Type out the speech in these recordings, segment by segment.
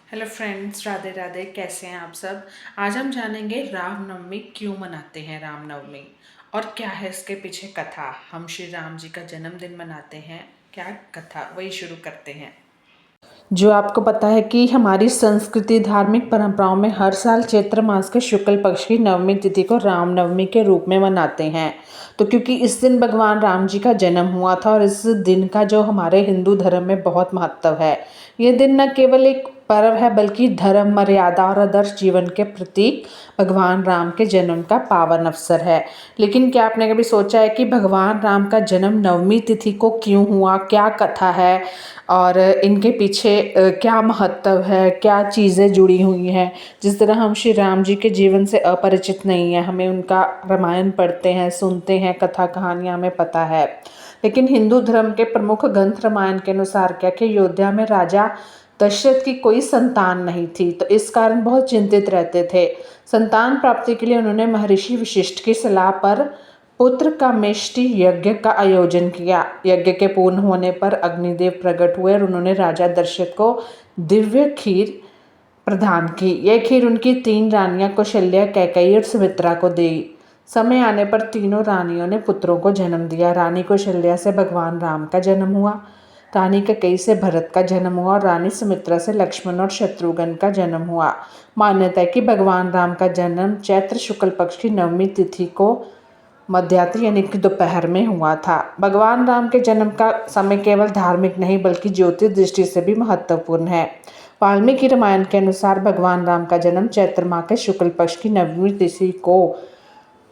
Hello friends, Radhe Radhe. कैसे हैं आप सब। आज हम जानेंगे रामनवमी क्यों मनाते हैं रामनवमी और क्या है इसके पीछे कथा। हम श्री राम जी का जन्मदिन मनाते हैं, क्या कथा वही शुरू करते हैं। जो आपको पता है कि हमारी संस्कृति धार्मिक परंपराओं में हर साल चैत्र मास के शुक्ल पक्ष की नवमी तिथि को रामनवमी के रूप में मनाते हैं। तो क्योंकि इस दिन भगवान राम जी का जन्म हुआ था और इस दिन का जो हमारे हिंदू धर्म में बहुत महत्व है। ये दिन न केवल एक पर्व है बल्कि धर्म, मर्यादा और आदर्श जीवन के प्रतीक भगवान राम के जन्म का पावन अवसर है। लेकिन क्या आपने कभी सोचा है कि भगवान राम का जन्म नवमी तिथि को क्यों हुआ, क्या कथा है और इनके पीछे क्या महत्व है, क्या चीज़ें जुड़ी हुई हैं। जिस तरह हम श्री राम जी के जीवन से अपरिचित नहीं है, हमें उनका रामायण पढ़ते हैं, सुनते हैं, कथा कहानियाँ हमें पता है। लेकिन हिंदू धर्म के प्रमुख ग्रंथ रामायण के अनुसार क्या कि अयोध्या में राजा दशरथ की कोई संतान नहीं थी, तो इस कारण बहुत चिंतित रहते थे। संतान प्राप्ति के लिए उन्होंने महर्षि वशिष्ठ की सलाह पर पुत्र का मेष्टि यज्ञ का आयोजन किया। यज्ञ के पूर्ण होने पर अग्निदेव प्रकट हुए और उन्होंने राजा दशरथ को दिव्य खीर प्रदान की। यह खीर उनकी 3 रानियां कौशल्या, कैकेयी और सुमित्रा को दी। समय आने पर तीनों रानियों ने पुत्रों को जन्म दिया। रानी कौशल्या से भगवान राम का जन्म हुआ, रानी कैकेयी से भरत का जन्म हुआ और रानी सुमित्रा से लक्ष्मण और शत्रुघ्न का जन्म हुआ। मान्यता है कि भगवान राम का जन्म चैत्र शुक्ल पक्ष की नवमी तिथि को मध्यरात्रि यानी कि दोपहर में हुआ था। भगवान राम के जन्म का समय केवल धार्मिक नहीं बल्कि ज्योतिष दृष्टि से भी महत्वपूर्ण है। वाल्मीकि रामायण के अनुसार भगवान राम का जन्म चैत्र माह के शुक्ल पक्ष की नवमी तिथि को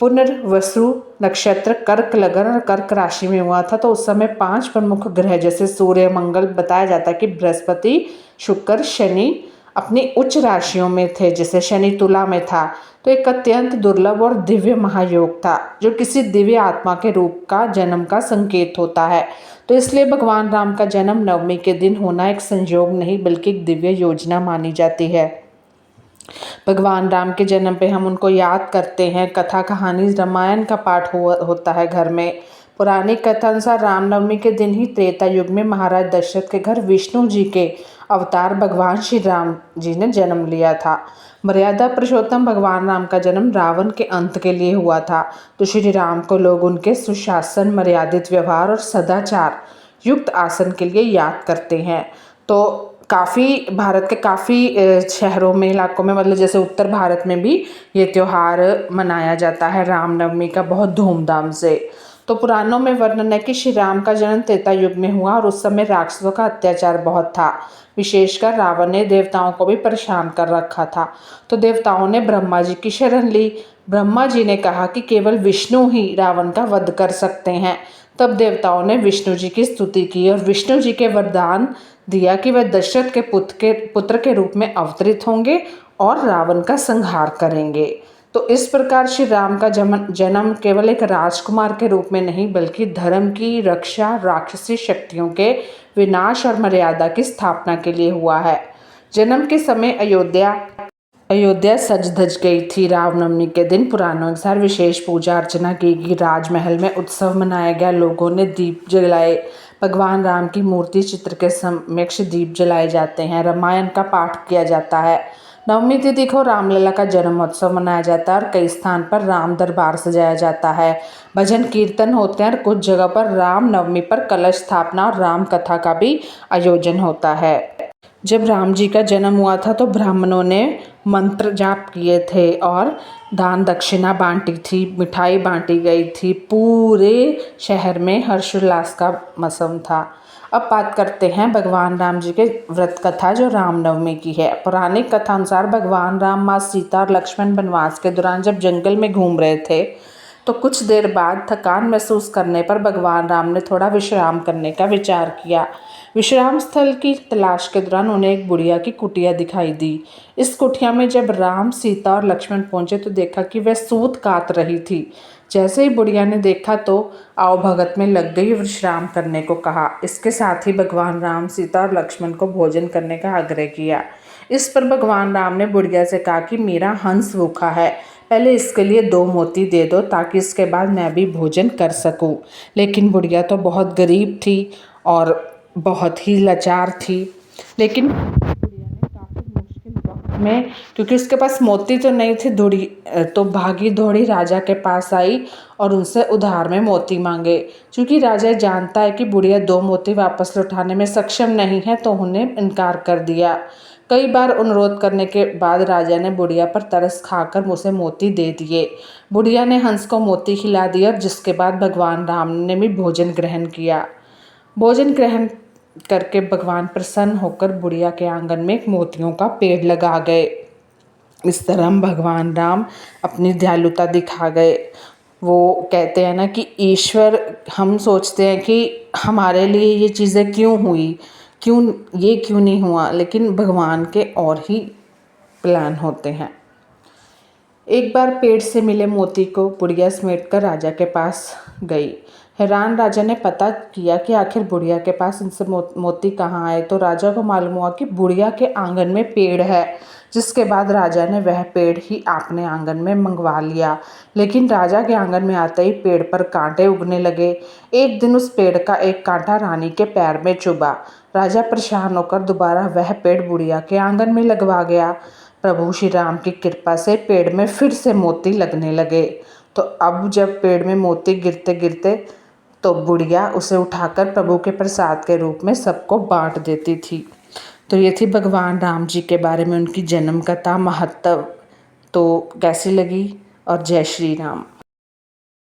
पुनर्वसु नक्षत्र कर्क लगन और कर्क राशि में हुआ था। तो उस समय 5 प्रमुख ग्रह जैसे सूर्य, मंगल, बताया जाता है कि बृहस्पति, शुक्र, शनि अपनी उच्च राशियों में थे। जैसे शनि तुला में था, तो एक अत्यंत दुर्लभ और दिव्य महायोग था जो किसी दिव्य आत्मा के रूप का जन्म का संकेत होता है। तो इसलिए भगवान राम का जन्म नवमी के दिन होना एक संयोग नहीं बल्कि एक दिव्य योजना मानी जाती है। भगवान राम के जन्म पे हम उनको याद करते हैं। कथा कहानी रामायण का पाठ होता है घर में। पुरानी कथा अनुसार रामनवमी के दिन ही त्रेता युग में महाराज दशरथ के घर विष्णु जी के अवतार भगवान श्री राम जी ने जन्म लिया था। मर्यादा पुरुषोत्तम भगवान राम का जन्म रावण के अंत के लिए हुआ था। तो श्री राम को लोग उनके सुशासन, मर्यादित व्यवहार और सदाचार युक्त आसन के लिए याद करते हैं। तो काफ़ी भारत के काफ़ी शहरों में, इलाकों में, मतलब जैसे उत्तर भारत में भी ये त्यौहार मनाया जाता है रामनवमी का बहुत धूमधाम से। तो पुराणों में वर्णन है कि श्री राम का जन्म त्रेता युग में हुआ और उस समय राक्षसों का अत्याचार बहुत था। विशेषकर रावण ने देवताओं को भी परेशान कर रखा था। तो देवताओं ने ब्रह्मा जी की शरण ली। ब्रह्मा जी ने कहा कि केवल विष्णु ही रावण का वध कर सकते हैं। तब देवताओं ने विष्णु जी की स्तुति की और विष्णु जी के वरदान दिया कि वह दशरथ के पुत्र के रूप में अवतरित होंगे और रावण का संहार करेंगे। तो इस प्रकार श्री राम का जन्म केवल एक राजकुमार के रूप में नहीं बल्कि धर्म की रक्षा, राक्षसी शक्तियों के विनाश और मर्यादा की स्थापना के लिए हुआ है। जन्म के समय अयोध्या सज धज गई थी। रामनवमी के दिन पुराणों अनुसार विशेष पूजा अर्चना की गई। राजमहल में उत्सव मनाया गया, लोगों ने दीप जलाए। भगवान राम की मूर्ति चित्र के समक्ष दीप जलाए जाते हैं। रामायण का पाठ किया जाता है। नवमी तिथि को रामलला का जन्मोत्सव मनाया जाता है और कई स्थान पर राम दरबार सजाया जाता है। भजन कीर्तन होते हैं और कुछ जगह पर राम नवमी पर कलश स्थापना और राम कथा का भी आयोजन होता है। जब राम जी का जन्म हुआ था तो ब्राह्मणों ने मंत्र जाप किए थे और दान दक्षिणा बांटी थी, मिठाई बांटी गई थी। पूरे शहर में हर्षोल्लास का मौसम था। अब बात करते हैं भगवान राम जी के व्रत कथा जो रामनवमी की है। पौराणिक कथा अनुसार भगवान राम, माँ सीता और लक्ष्मण वनवास के दौरान जब जंगल में घूम रहे थे तो कुछ देर बाद थकान महसूस करने पर भगवान राम ने थोड़ा विश्राम करने का विचार किया। विश्राम स्थल की तलाश के दौरान उन्हें एक बुढ़िया की कुटिया दिखाई दी। इस कुटिया में जब राम, सीता और लक्ष्मण पहुंचे तो देखा कि वह सूत कात रही थी। जैसे ही बुढ़िया ने देखा तो आओ भगत में लग गई, विश्राम करने को कहा। इसके साथ ही भगवान राम, सीता और लक्ष्मण को भोजन करने का आग्रह किया। इस पर भगवान राम ने बुढ़िया से कहा कि मेरा हंस भूखा है, पहले इसके लिए 2 मोती दे दो ताकि इसके बाद मैं भी भोजन कर सकूं। लेकिन बुढ़िया तो बहुत गरीब थी और बहुत ही लाचार थी। लेकिन बुढ़िया ने काफ़ी में, क्योंकि उसके पास मोती तो नहीं थे, दौड़ी तो भागी दौड़ी राजा के पास आई और उनसे उधार में मोती मांगे। क्योंकि राजा जानता है कि बुढ़िया 2 मोती वापस लौटाने में सक्षम नहीं है, तो उन्हें इनकार कर दिया। कई बार अनुरोध करने के बाद राजा ने बुढ़िया पर तरस खाकर उसे मोती दे दिए। बुढ़िया ने हंस को मोती खिला दिया, जिसके बाद भगवान राम ने भी भोजन ग्रहण किया। भोजन ग्रहण करके भगवान प्रसन्न होकर बुढ़िया के आंगन में एक मोतियों का पेड़ लगा गए। इस तरह भगवान राम अपनी दयालुता दिखा गए। वो कहते हैं ना कि ईश्वर, हम सोचते हैं कि हमारे लिए ये चीज़ें क्यों हुई, क्यों नहीं हुआ, लेकिन भगवान के और ही प्लान होते हैं। एक बार पेड़ से मिले मोती को बुढ़िया समेट कर राजा के पास गई। हैरान राजा ने पता किया कि आखिर बुढ़िया के पास इनसे मोती कहाँ आए, तो राजा को मालूम हुआ कि बुढ़िया के आंगन में पेड़ है। जिसके बाद राजा ने वह पेड़ ही अपने आंगन में मंगवा लिया। लेकिन राजा के आंगन में आते ही पेड़ पर कांटे उगने लगे। एक दिन उस पेड़ का एक कांटा रानी के पैर में चुभा। राजा परेशान होकर दोबारा वह पेड़ बुढ़िया के आंगन में लगवा गया। प्रभु श्री राम की कृपा से पेड़ में फिर से मोती लगने लगे। तो अब जब पेड़ में मोती गिरते गिरते, तो बुढ़िया उसे उठाकर प्रभु के प्रसाद के रूप में सबको बांट देती थी। तो ये थी भगवान राम जी के बारे में उनकी जन्म कथा, महत्व। तो कैसी लगी? और जय श्री राम।